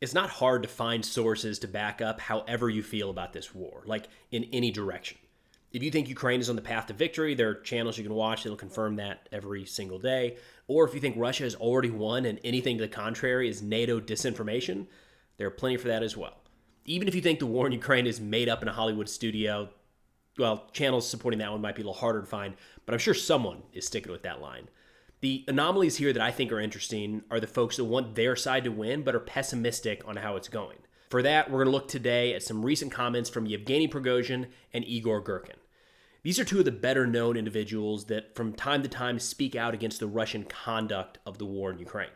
It's not hard to find sources to back up however you feel about this war, like in any direction. If you think Ukraine is on the path to victory, there are channels you can watch that'll confirm that every single day. Or if you think Russia has already won and anything to the contrary is NATO disinformation, there are plenty for that as well. Even if you think the war in Ukraine is made up in a Hollywood studio, well, channels supporting that one might be a little harder to find, but I'm sure someone is sticking with that line. The anomalies here that I think are interesting are the folks that want their side to win but are pessimistic on how it's going. For that, we're going to look today at some recent comments from Yevgeny Prigozhin and Igor Girkin. These are two of the better-known individuals that from time to time speak out against the Russian conduct of the war in Ukraine.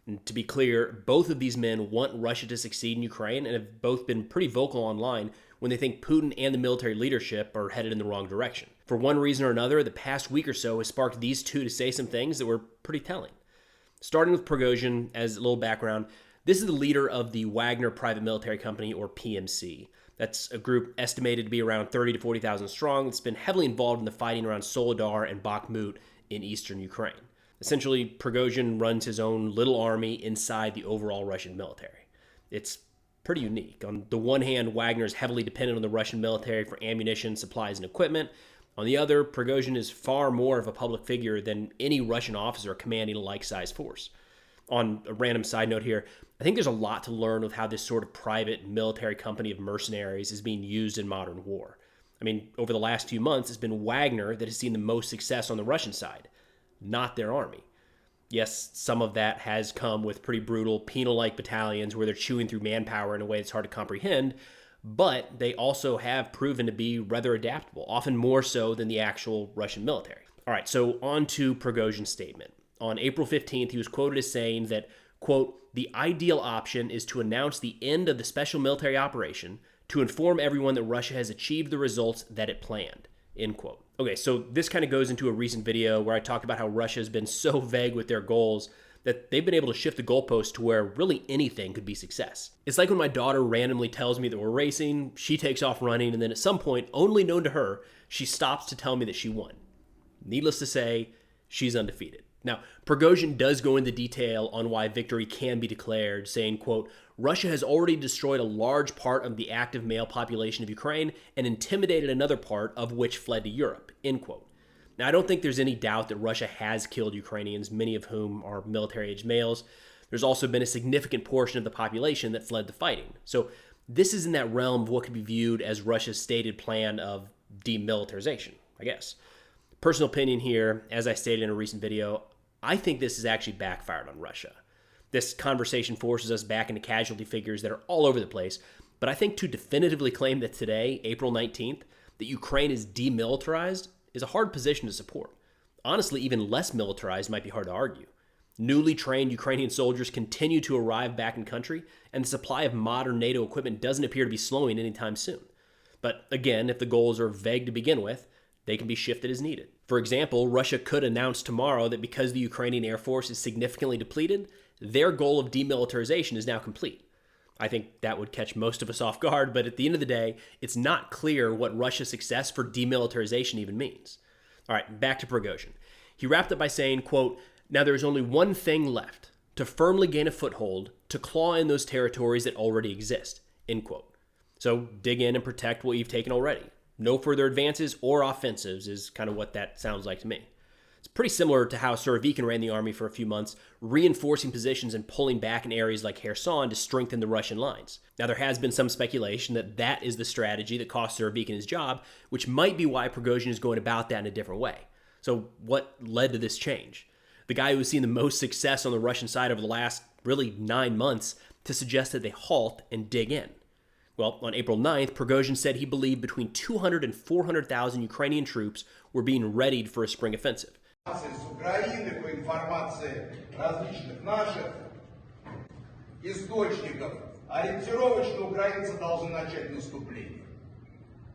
And to be clear, both of these men want Russia to succeed in Ukraine and have both been pretty vocal online when they think Putin and the military leadership are headed in the wrong direction. For one reason or another, the past week or so has sparked these two to say some things that were pretty telling. Starting with Prigozhin, as a little background, this is the leader of the Wagner Private Military Company, or PMC. That's a group estimated to be around 30 to 40,000 strong. It's been heavily involved in the fighting around Soledar and Bakhmut in eastern Ukraine. Essentially, Prigozhin runs his own little army inside the overall Russian military. It's pretty unique. On the one hand, Wagner is heavily dependent on the Russian military for ammunition, supplies, and equipment. On the other, Prigozhin is far more of a public figure than any Russian officer commanding a like-sized force. On a random side note here, I think there's a lot to learn with how this sort of private military company of mercenaries is being used in modern war. I mean, over the last few months, it's been Wagner that has seen the most success on the Russian side, not their army. Yes, some of that has come with pretty brutal penal-like battalions where they're chewing through manpower in a way that's hard to comprehend, but they also have proven to be rather adaptable, often more so than the actual Russian military. All right, so on to Prigozhin's statement. On April 15th, he was quoted as saying that, quote, "The ideal option is to announce the end of the special military operation to inform everyone that Russia has achieved the results that it planned," end quote. Okay, so this kind of goes into a recent video where I talked about how Russia has been so vague with their goals that they've been able to shift the goalpost to where really anything could be success. It's like when my daughter randomly tells me that we're racing, she takes off running, and then at some point, only known to her, she stops to tell me that she won. Needless to say, she's undefeated. Now, Prigozhin does go into detail on why victory can be declared, saying, quote, "Russia has already destroyed a large part of the active male population of Ukraine and intimidated another part of which fled to Europe," end quote. Now, I don't think there's any doubt that Russia has killed Ukrainians, many of whom are military-age males. There's also been a significant portion of the population that fled the fighting. So this is in that realm of what could be viewed as Russia's stated plan of demilitarization, I guess. Personal opinion here, as I stated in a recent video, I think this has actually backfired on Russia. This conversation forces us back into casualty figures that are all over the place, but I think to definitively claim that today, April 19th, that Ukraine is demilitarized is a hard position to support. Honestly, even less militarized might be hard to argue. Newly trained Ukrainian soldiers continue to arrive back in country, and the supply of modern NATO equipment doesn't appear to be slowing anytime soon. But again, if the goals are vague to begin with, they can be shifted as needed. For example, Russia could announce tomorrow that because the Ukrainian Air Force is significantly depleted, their goal of demilitarization is now complete. I think that would catch most of us off guard, but at the end of the day, it's not clear what Russia's success for demilitarization even means. All right, back to Prigozhin. He wrapped up by saying, quote, "Now there is only one thing left, to firmly gain a foothold, to claw in those territories that already exist," end quote. So dig in and protect what you've taken already. No further advances or offensives is kind of what that sounds like to me. It's pretty similar to how Surovikin ran the army for a few months, reinforcing positions and pulling back in areas like Kherson to strengthen the Russian lines. Now, there has been some speculation that that is the strategy that cost Surovikin his job, which might be why Prigozhin is going about that in a different way. So what led to this change? The guy who has seen the most success on the Russian side over the last, really, 9 months to suggest that they halt and dig in. Well, on April 9th, Prigozhin said he believed between 200 and 400,000 Ukrainian troops were being readied for a spring offensive. С Украины, по информации различных наших источников, ориентировочно украинцы должны начать наступление.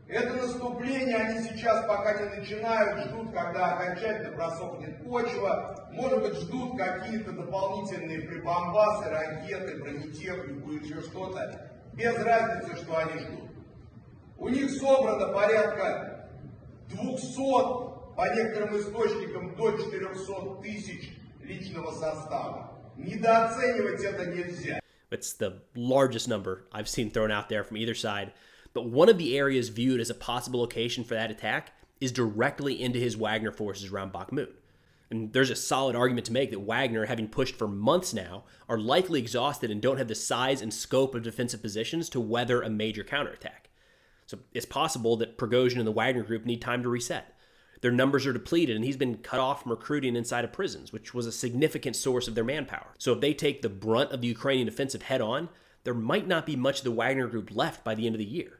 Это наступление они сейчас пока не начинают, ждут, когда окончательно просохнет почва, может быть, ждут какие-то дополнительные прибамбасы, ракеты, бронетехнику или еще что-то. Без разницы, что они ждут. У них собрано порядка 200, по некоторым источникам до 400 тысяч личного состава. Недооценивать это нельзя. It's the largest number I've seen thrown out there from either side. But one of the areas viewed as a possible location for that attack is directly into his Wagner forces around Bakhmut. And there's a solid argument to make that Wagner, having pushed for months now, are likely exhausted and don't have the size and scope of defensive positions to weather a major counterattack. So it's possible that Prigozhin and the Wagner group need time to reset. Their numbers are depleted, and he's been cut off from recruiting inside of prisons, which was a significant source of their manpower. So if they take the brunt of the Ukrainian offensive head on, there might not be much of the Wagner group left by the end of the year.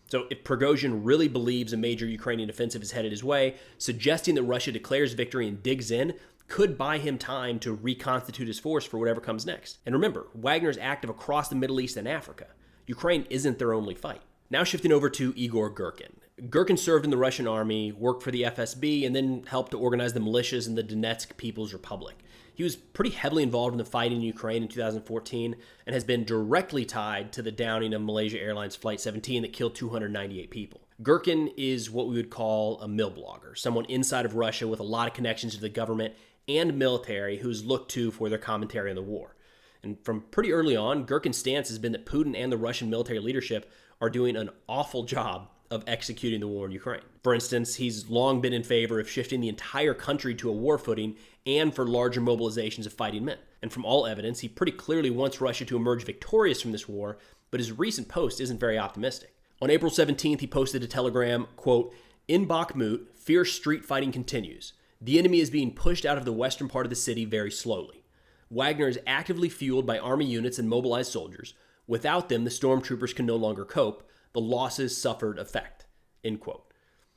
So if Prigozhin really believes a major Ukrainian offensive is headed his way, suggesting that Russia declares victory and digs in could buy him time to reconstitute his force for whatever comes next. And remember, Wagner is active across the Middle East and Africa. Ukraine isn't their only fight. Now shifting over to Igor Girkin. Girkin served in the Russian army, worked for the FSB, and then helped to organize the militias in the Donetsk People's Republic. He was pretty heavily involved in the fight in Ukraine in 2014 and has been directly tied to the downing of Malaysia Airlines Flight 17 that killed 298 people. Girkin is what we would call a mill blogger, someone inside of Russia with a lot of connections to the government and military who's looked to for their commentary on the war. And from pretty early on, Girkin's stance has been that Putin and the Russian military leadership are doing an awful job of executing the war in Ukraine. For instance, he's long been in favor of shifting the entire country to a war footing and for larger mobilizations of fighting men. And from all evidence, he pretty clearly wants Russia to emerge victorious from this war, but his recent post isn't very optimistic. On April 17th, he posted a telegram, quote, "In Bakhmut, fierce street fighting continues. The enemy is being pushed out of the western part of the city very slowly. Wagner is actively fueled by army units and mobilized soldiers. Without them, the stormtroopers can no longer cope. The losses suffered effect," end quote.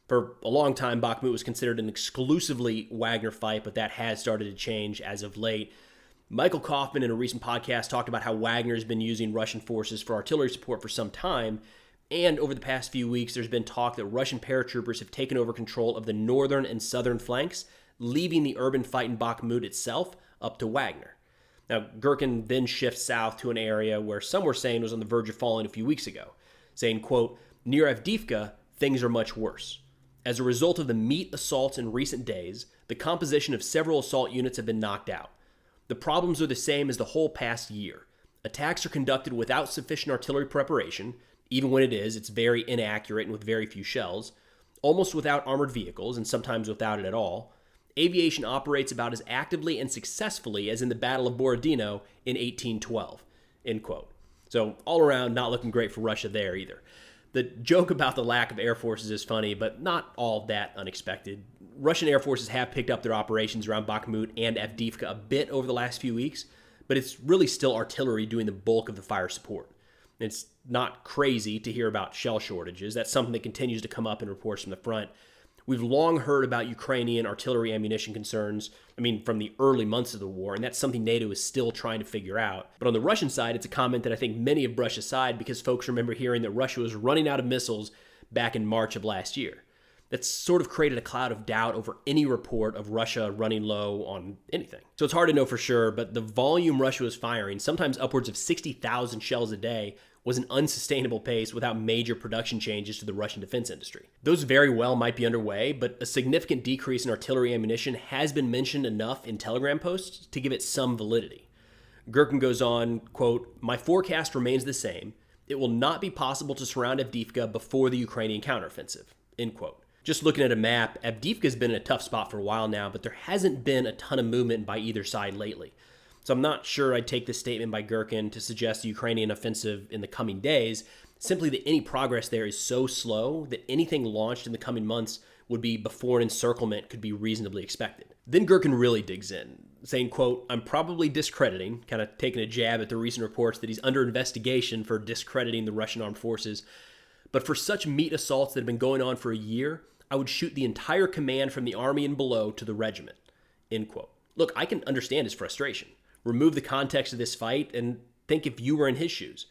For a long time, Bakhmut was considered an exclusively Wagner fight, but that has started to change as of late. Michael Kaufman, in a recent podcast, talked about how Wagner has been using Russian forces for artillery support for some time, and over the past few weeks, there's been talk that Russian paratroopers have taken over control of the northern and southern flanks, leaving the urban fight in Bakhmut itself up to Wagner. Now, Girkin then shifts south to an area where some were saying was on the verge of falling a few weeks ago, saying, quote, "Near Avdiivka, things are much worse. As a result of the meat assaults in recent days, the composition of several assault units have been knocked out. The problems are the same as the whole past year. Attacks are conducted without sufficient artillery preparation. Even when it is, it's very inaccurate and with very few shells. Almost without armored vehicles, and sometimes without it at all. Aviation operates about as actively and successfully as in the Battle of Borodino in 1812, end quote. So all around, not looking great for Russia there either. The joke about the lack of air forces is funny, but not all that unexpected. Russian air forces have picked up their operations around Bakhmut and Avdiivka a bit over the last few weeks, but it's really still artillery doing the bulk of the fire support. It's not crazy to hear about shell shortages. That's something that continues to come up in reports from the front. We've long heard about Ukrainian artillery ammunition concerns, from the early months of the war, and that's something NATO is still trying to figure out. But on the Russian side, it's a comment that I think many have brushed aside because folks remember hearing that Russia was running out of missiles back in March of last year. That's sort of created a cloud of doubt over any report of Russia running low on anything. So it's hard to know for sure, but the volume Russia was firing, sometimes upwards of 60,000 shells a day, was an unsustainable pace without major production changes to the Russian defense industry. Those very well might be underway, but a significant decrease in artillery ammunition has been mentioned enough in Telegram posts to give it some validity. Girkin goes on, quote, "My forecast remains the same. It will not be possible to surround Avdiivka before the Ukrainian counteroffensive," end quote. Just looking at a map, Avdiivka's been in a tough spot for a while now, but there hasn't been a ton of movement by either side lately. So I'm not sure I'd take this statement by Girkin to suggest a Ukrainian offensive in the coming days, simply that any progress there is so slow that anything launched in the coming months would be before an encirclement could be reasonably expected. Then Girkin really digs in, saying, quote, "I'm probably discrediting," kind of taking a jab at the recent reports that he's under investigation for discrediting the Russian armed forces, "but for such meat assaults that have been going on for a year, I would shoot the entire command from the army and below to the regiment," end quote. Look, I can understand his frustration. Remove the context of this fight and think if you were in his shoes.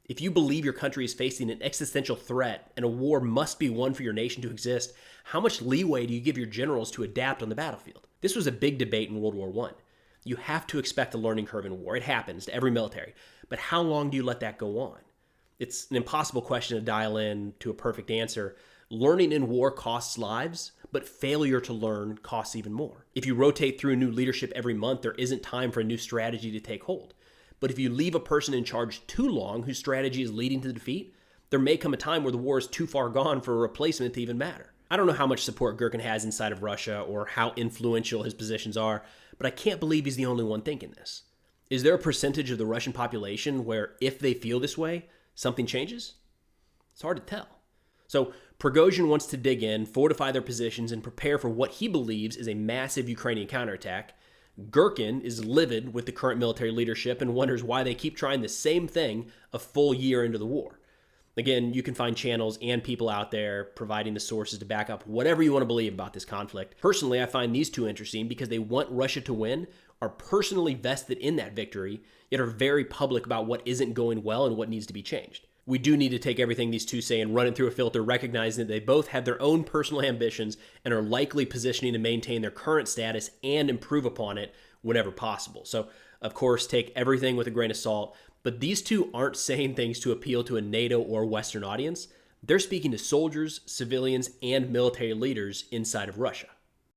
If you believe your country is facing an existential threat and a war must be won for your nation to exist, how much leeway do you give your generals to adapt on the battlefield? This was a big debate in World War I. You have to expect a learning curve in war. It happens to every military. But how long do you let that go on? It's an impossible question to dial in to a perfect answer. Learning in war costs lives, but failure to learn costs even more. If you rotate through new leadership every month, there isn't time for a new strategy to take hold. But if you leave a person in charge too long whose strategy is leading to defeat, there may come a time where the war is too far gone for a replacement to even matter. I don't know how much support Girkin has inside of Russia or how influential his positions are, but I can't believe he's the only one thinking this. Is there a percentage of the Russian population where, if they feel this way, something changes? It's hard to tell. So Prigozhin wants to dig in, fortify their positions, and prepare for what he believes is a massive Ukrainian counterattack. Girkin is livid with the current military leadership and wonders why they keep trying the same thing a full year into the war. Again, you can find channels and people out there providing the sources to back up whatever you want to believe about this conflict. Personally, I find these two interesting because they want Russia to win, are personally vested in that victory, yet are very public about what isn't going well and what needs to be changed. We do need to take everything these two say and run it through a filter, recognizing that they both have their own personal ambitions and are likely positioning to maintain their current status and improve upon it whenever possible. So, of course, take everything with a grain of salt, but these two aren't saying things to appeal to a NATO or Western audience. They're speaking to soldiers, civilians, and military leaders inside of Russia.